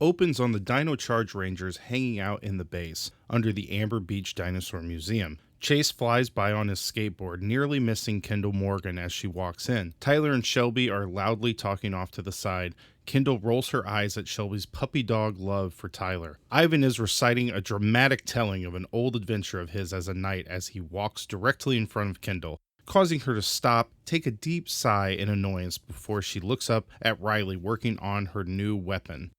opens on the Dino Charge Rangers hanging out in the base under the Amber Beach Dinosaur Museum. Chase flies by on his skateboard, nearly missing Kendall Morgan as she walks in. Tyler and Shelby are loudly talking off to the side. Kendall rolls her eyes at Shelby's puppy dog love for Tyler. Ivan is reciting a dramatic telling of an old adventure of his as a knight as he walks directly in front of Kendall, causing her to stop, take a deep sigh in annoyance before she looks up at Riley working on her new weapon.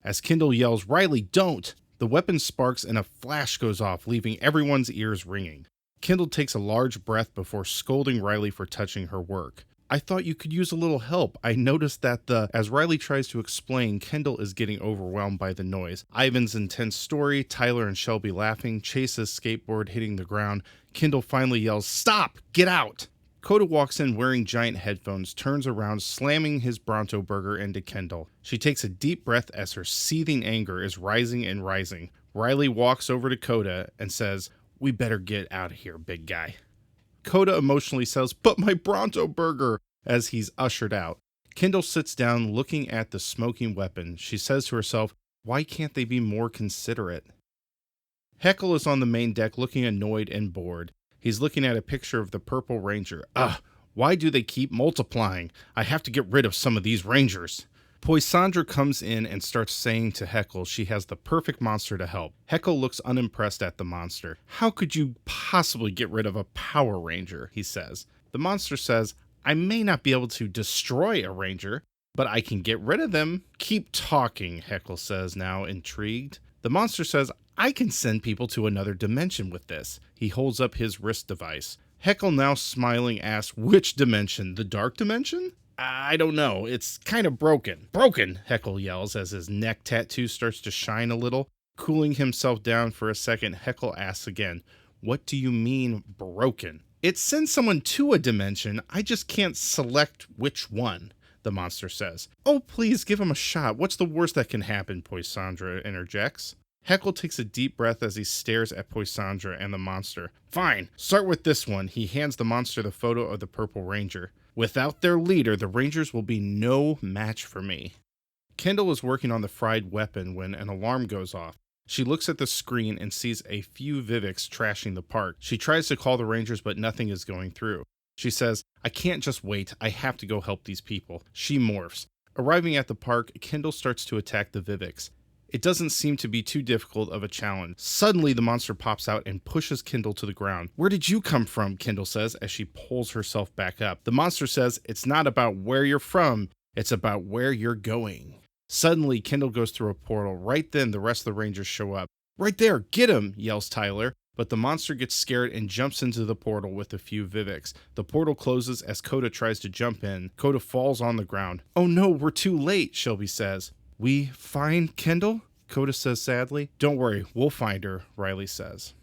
As Kendall yells, "Riley, don't!" the weapon sparks and a flash goes off, leaving everyone's ears ringing. Kendall takes a large breath before scolding Riley for touching her work. "I thought you could use a little help. I noticed that As Riley tries to explain, Kendall is getting overwhelmed by the noise. Ivan's intense story, Tyler and Shelby laughing, Chase's skateboard hitting the ground. Kendall finally yells, "Stop! Get out!" Coda walks in wearing giant headphones, turns around, slamming his Bronto burger into Kendall. She takes a deep breath as her seething anger is rising and rising. Riley walks over to Coda and says, "We better get out of here, big guy." Coda emotionally says, "But my Bronto burger," as he's ushered out. Kendall sits down looking at the smoking weapon. She says to herself, why can't they be more considerate? Heckle is on the main deck looking annoyed and bored. He's looking at a picture of the Purple Ranger. Ugh, why do they keep multiplying? I have to get rid of some of these Rangers. Poisandra comes in and starts saying to Heckle she has the perfect monster to help. Heckle looks unimpressed at the monster. "How could you possibly get rid of a Power Ranger?" he says. The monster says, "I may not be able to destroy a Ranger, but I can get rid of them." "Keep talking," Heckle says, now intrigued. The monster says, "I can send people to another dimension with this." He holds up his wrist device. Heckle, now smiling, asks, "Which dimension? The dark dimension?" "I don't know. It's kind of broken." "Broken!" Heckle yells as his neck tattoo starts to shine a little. Cooling himself down for a second, Heckle asks again, "What do you mean, broken?" "It sends someone to a dimension. I just can't select which one," the monster says. "Oh, please give him a shot. What's the worst that can happen?" Poisandra interjects. Heckle takes a deep breath as he stares at Poisandra and the monster. "Fine, start with this one." He hands the monster the photo of the Purple Ranger. "Without their leader, the Rangers will be no match for me." Kendall is working on the fried weapon when an alarm goes off. She looks at the screen and sees a few Vivics trashing the park. She tries to call the Rangers, but nothing is going through. She says, "I can't just wait. I have to go help these people." She morphs. Arriving at the park, Kendall starts to attack the Vivics. It doesn't seem to be too difficult of a challenge. Suddenly, the monster pops out and pushes Kendall to the ground. "Where did you come from?" Kendall says as she pulls herself back up. The monster says, "It's not about where you're from, it's about where you're going." Suddenly, Kendall goes through a portal. Right then, the rest of the Rangers show up. "Right there, get him!" yells Tyler. But the monster gets scared and jumps into the portal with a few Vivics. The portal closes as Coda tries to jump in. Coda falls on the ground. "Oh no, we're too late," Shelby says. "We find Kendall?" Coda says sadly. "Don't worry, we'll find her," Riley says.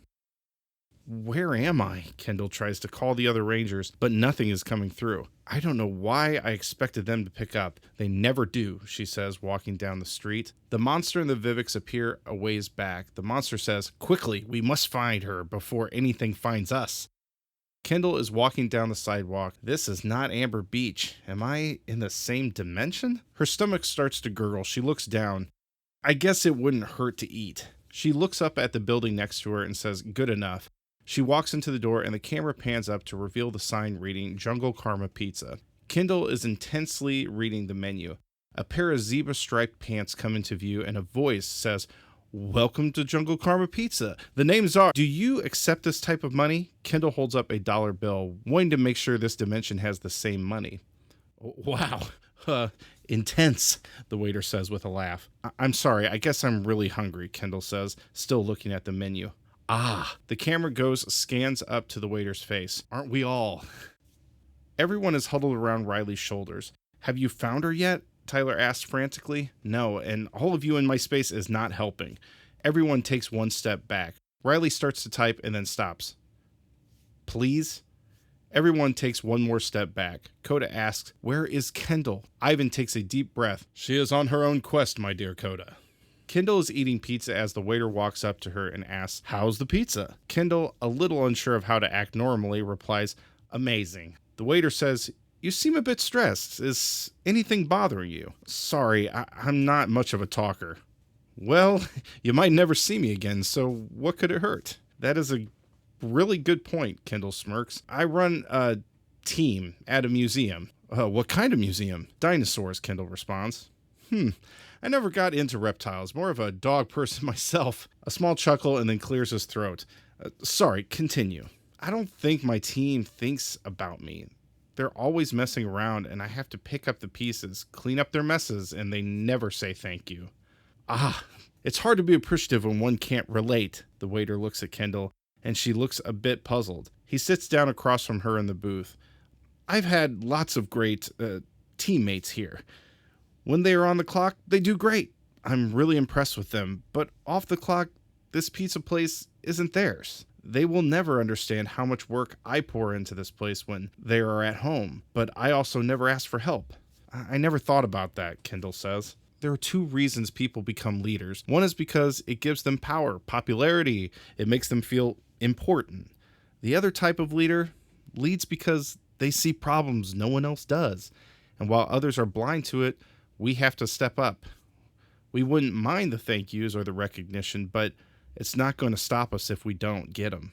"Where am I?" Kendall tries to call the other Rangers, but nothing is coming through. "I don't know why I expected them to pick up. They never do," she says, walking down the street. The monster and the Vivics appear a ways back. The monster says, "Quickly, we must find her before anything finds us." Kendall is walking down the sidewalk. This is not Amber Beach. Am I in the same dimension? Her stomach starts to gurgle. She looks down. I guess it wouldn't hurt to eat. She looks up at the building next to her and says, "Good enough." She walks into the door and the camera pans up to reveal the sign reading Jungle Karma Pizza. Kendall is intensely reading the menu. A pair of zebra-striped pants come into view and a voice says, "Welcome to Jungle Karma Pizza. The names are..." "Do you accept this type of money?" Kendall holds up a dollar bill, wanting to make sure this dimension has the same money. "Wow. Intense," the waiter says with a laugh. I'm sorry, I guess I'm really hungry," Kendall says, still looking at the menu. "Ah." The camera scans up to the waiter's face. "Aren't we all?" Everyone is huddled around Riley's shoulders. "Have you found her yet?" Tyler asks frantically. "No, and all of you in my space is not helping." Everyone takes one step back. Riley starts to type and then stops. "Please?" Everyone takes one more step back. Coda asks, "Where is Kendall?" Ivan takes a deep breath. "She is on her own quest, my dear Coda." Kendall is eating pizza as the waiter walks up to her and asks, "How's the pizza?" Kendall, a little unsure of how to act normally, replies, "Amazing." The waiter says, "You seem a bit stressed. Is anything bothering you?" "Sorry, I'm not much of a talker." Well, you might never see me again, so what could it hurt? That is a really good point, Kendall smirks. I run a team at a museum. What kind of museum? Dinosaurs, Kendall responds. I never got into reptiles, more of a dog person myself. A small chuckle and then clears his throat. Sorry, continue. I don't think my team thinks about me. They're always messing around and I have to pick up the pieces, clean up their messes, and they never say thank you. Ah, it's hard to be appreciative when one can't relate. The waiter looks at Kendall and she looks a bit puzzled. He sits down across from her in the booth. I've had lots of great teammates here. When they are on the clock, they do great. I'm really impressed with them, but off the clock, this pizza place isn't theirs. They will never understand how much work I pour into this place when they are at home, but I also never ask for help. I never thought about that, Kendall says. There are two reasons people become leaders. One is because it gives them power, popularity. It makes them feel important. The other type of leader leads because they see problems no one else does. And while others are blind to it, we have to step up. We wouldn't mind the thank yous or the recognition, but it's not going to stop us if we don't get them.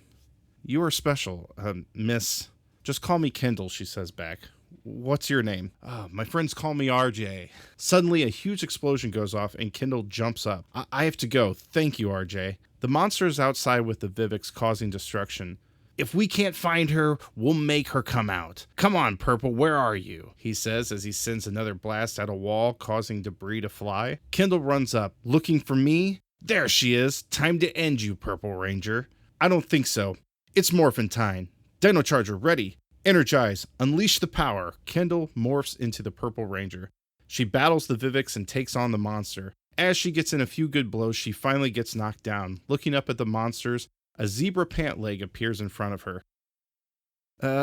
You are special, miss. Just call me Kendall, she says back. What's your name? My friends call me RJ. Suddenly, a huge explosion goes off and Kendall jumps up. I have to go. Thank you, RJ. The monster is outside with the Vivix causing destruction. If we can't find her, we'll make her come out. Come on, Purple, where are you? He says as he sends another blast at a wall, causing debris to fly. Kendall runs up. Looking for me? There she is. Time to end you, Purple Ranger. I don't think so. It's morphin' time. Dino Charger, ready. Energize. Unleash the power. Kendall morphs into the Purple Ranger. She battles the Vivix and takes on the monster. As she gets in a few good blows, she finally gets knocked down. Looking up at the monsters, a zebra pant leg appears in front of her.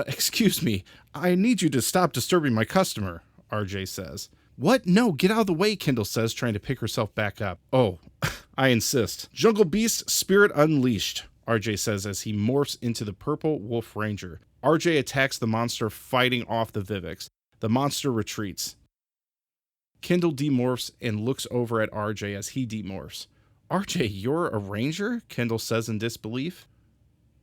Excuse me. I need you to stop disturbing my customer, RJ says. What? No, get out of the way, Kendall says, trying to pick herself back up. Oh, I insist. Jungle Beast, Spirit Unleashed, RJ says as he morphs into the Purple Wolf Ranger. RJ attacks the monster, fighting off the Vivix. The monster retreats. Kendall demorphs and looks over at RJ as he demorphs. RJ, you're a ranger? Kendall says in disbelief.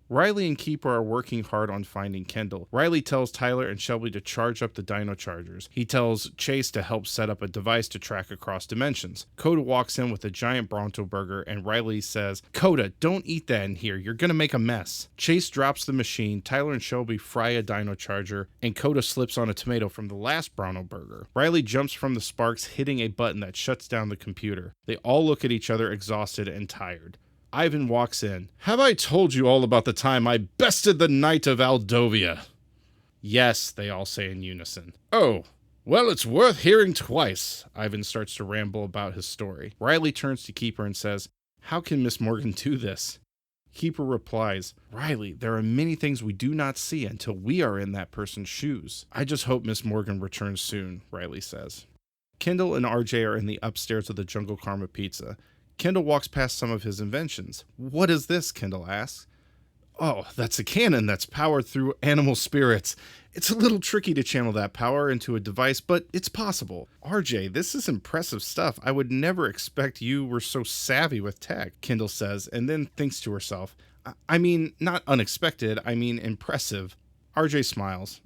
Riley and Keeper are working hard on finding Kendall. Riley tells Tyler and Shelby to charge up the Dino Chargers. He tells Chase to help set up a device to track across dimensions. Coda walks in with a giant Bronto burger and Riley says, Coda, don't eat that in here. You're gonna make a mess. Chase drops the machine. Tyler and Shelby fry a Dino Charger and Coda slips on a tomato from the last Bronto burger. Riley jumps from the sparks, hitting a button that shuts down the computer. They all look at each other exhausted and tired. Ivan walks in. Have I told you all about the time I bested the Knight of Aldovia? Yes, they all say in unison. Oh, well, it's worth hearing twice. Ivan starts to ramble about his story. Riley turns to Keeper and says, how can Miss Morgan do this? Keeper replies, Riley, there are many things we do not see until we are in that person's shoes. I just hope Miss Morgan returns soon, Riley says. Kendall and RJ are in the upstairs of the Jungle Karma Pizza. Kendall walks past some of his inventions. What is this? Kendall asks. Oh, that's a cannon that's powered through animal spirits. It's a little tricky to channel that power into a device, but it's possible. RJ, this is impressive stuff. I would never expect you were so savvy with tech, Kendall says, and then thinks to herself. I mean, not unexpected, I mean impressive. RJ smiles.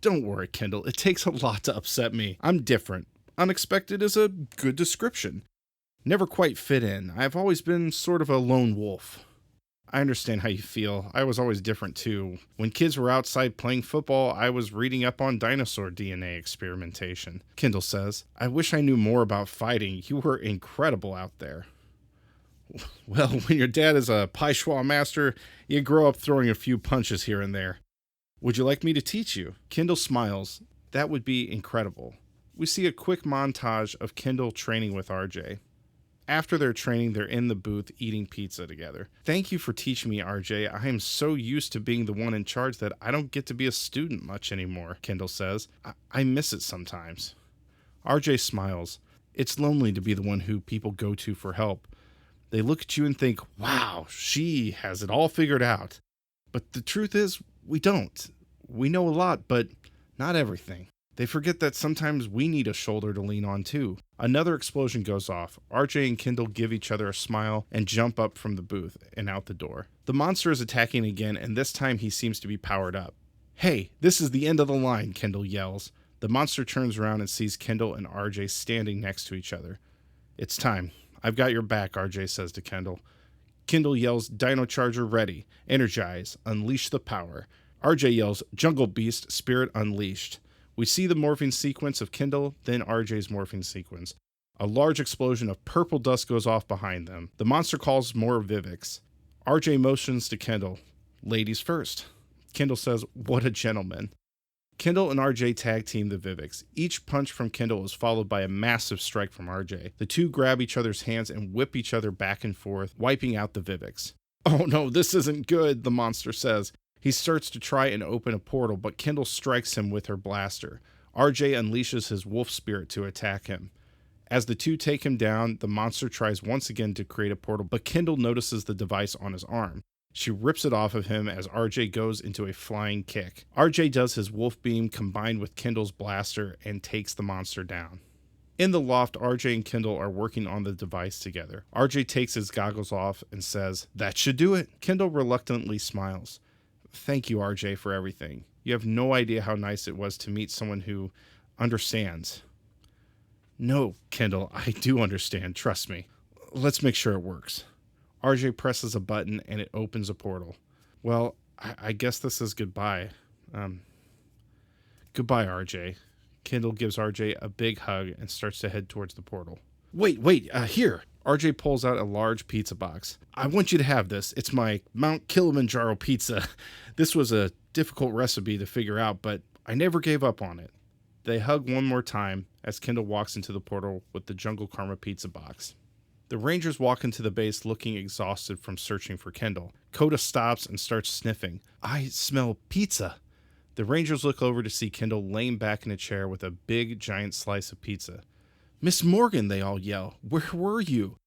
Don't worry, Kendall. It takes a lot to upset me. I'm different. Unexpected is a good description. Never quite fit in. I've always been sort of a lone wolf. I understand how you feel. I was always different too. When kids were outside playing football, I was reading up on dinosaur DNA experimentation. Kendall says, I wish I knew more about fighting. You were incredible out there. Well, when your dad is a Paischwa master, you grow up throwing a few punches here and there. Would you like me to teach you? Kendall smiles. That would be incredible. We see a quick montage of Kendall training with RJ. After their training, they're in the booth eating pizza together. Thank you for teaching me, RJ. I am so used to being the one in charge that I don't get to be a student much anymore, Kendall says. I miss it sometimes. RJ smiles. It's lonely to be the one who people go to for help. They look at you and think, wow, she has it all figured out. But the truth is, we don't. We know a lot, but not everything. They forget that sometimes we need a shoulder to lean on too. Another explosion goes off. RJ and Kendall give each other a smile and jump up from the booth and out the door. The monster is attacking again, and this time he seems to be powered up. "Hey, this is the end of the line," Kendall yells. The monster turns around and sees Kendall and RJ standing next to each other. "It's time. I've got your back," RJ says to Kendall. Kendall yells, "Dino Charger ready. Energize. Unleash the power." RJ yells, "Jungle Beast, Spirit Unleashed." We see the morphing sequence of Kendall, then RJ's morphing sequence. A large explosion of purple dust goes off behind them. The monster calls more Vivix. RJ motions to Kendall. "Ladies first." Kendall says, "What a gentleman." Kendall and RJ tag team the Vivix. Each punch from Kendall is followed by a massive strike from RJ. The two grab each other's hands and whip each other back and forth, wiping out the Vivix. "Oh no, this isn't good," the monster says. He starts to try and open a portal, but Kendall strikes him with her blaster. RJ unleashes his wolf spirit to attack him. As the two take him down, the monster tries once again to create a portal, but Kendall notices the device on his arm. She rips it off of him as RJ goes into a flying kick. RJ does his wolf beam combined with Kendall's blaster and takes the monster down. In the loft, RJ and Kendall are working on the device together. RJ takes his goggles off and says, "That should do it." Kendall reluctantly smiles. "Thank you, RJ, for everything. You have no idea how nice it was to meet someone who understands." "No, Kendall, I do understand. Trust me. Let's make sure it works." RJ presses a button and it opens a portal. "Well, I guess this is goodbye. Goodbye, RJ." Kendall gives RJ a big hug and starts to head towards the portal. Wait, here." RJ pulls out a large pizza box. "I want you to have this. It's my Mount Kilimanjaro pizza. This was a difficult recipe to figure out, but I never gave up on it." They hug one more time as Kendall walks into the portal with the Jungle Karma pizza box. The Rangers walk into the base looking exhausted from searching for Kendall. Coda stops and starts sniffing. "I smell pizza." The Rangers look over to see Kendall laying back in a chair with a big giant slice of pizza. "Miss Morgan," they all yell. "Where were you?"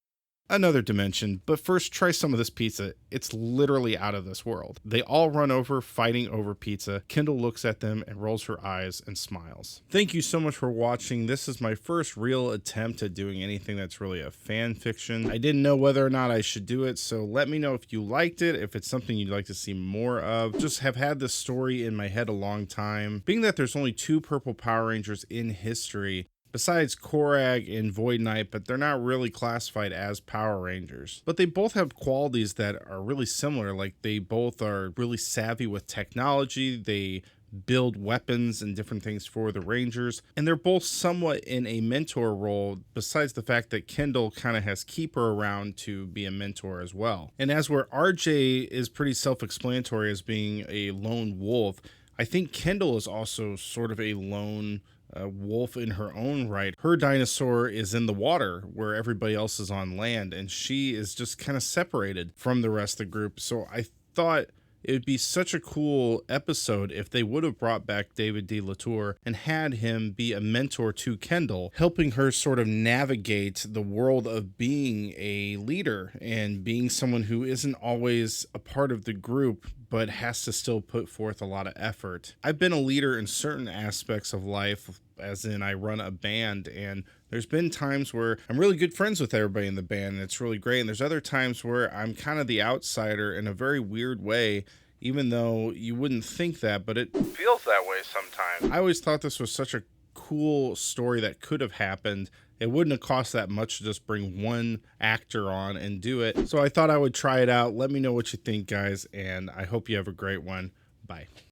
"Another dimension, but first try some of this pizza. It's literally out of this world." They all run over, fighting over pizza. Kendall looks at them and rolls her eyes and smiles. Thank you so much for watching. This is my first real attempt at doing anything that's really a fan fiction. I didn't know whether or not I should do it, so let me know if you liked it, if it's something you'd like to see more of. Just have had this story in my head a long time. Being that there's only 2 purple Power Rangers in history, besides Korag and Void Knight, but they're not really classified as Power Rangers. But they both have qualities that are really similar, like they both are really savvy with technology, they build weapons and different things for the Rangers, and they're both somewhat in a mentor role, besides the fact that Kendall kind of has Keeper around to be a mentor as well. And as where RJ is pretty self-explanatory as being a lone wolf, I think Kendall is also sort of a lone wolf in her own right. Her dinosaur is in the water where everybody else is on land, and she is just kind of separated from the rest of the group. So I thought it would be such a cool episode if they would have brought back David D. Latour and had him be a mentor to Kendall, helping her sort of navigate the world of being a leader and being someone who isn't always a part of the group but has to still put forth a lot of effort. I've been a leader in certain aspects of life, as in I run a band, and there's been times where I'm really good friends with everybody in the band, and it's really great, and there's other times where I'm kind of the outsider in a very weird way, even though you wouldn't think that, but it feels that way sometimes. I always thought this was such a cool story that could have happened. It wouldn't have cost that much to just bring one actor on and do it. So I thought I would try it out. Let me know what you think, guys, and I hope you have a great one. Bye.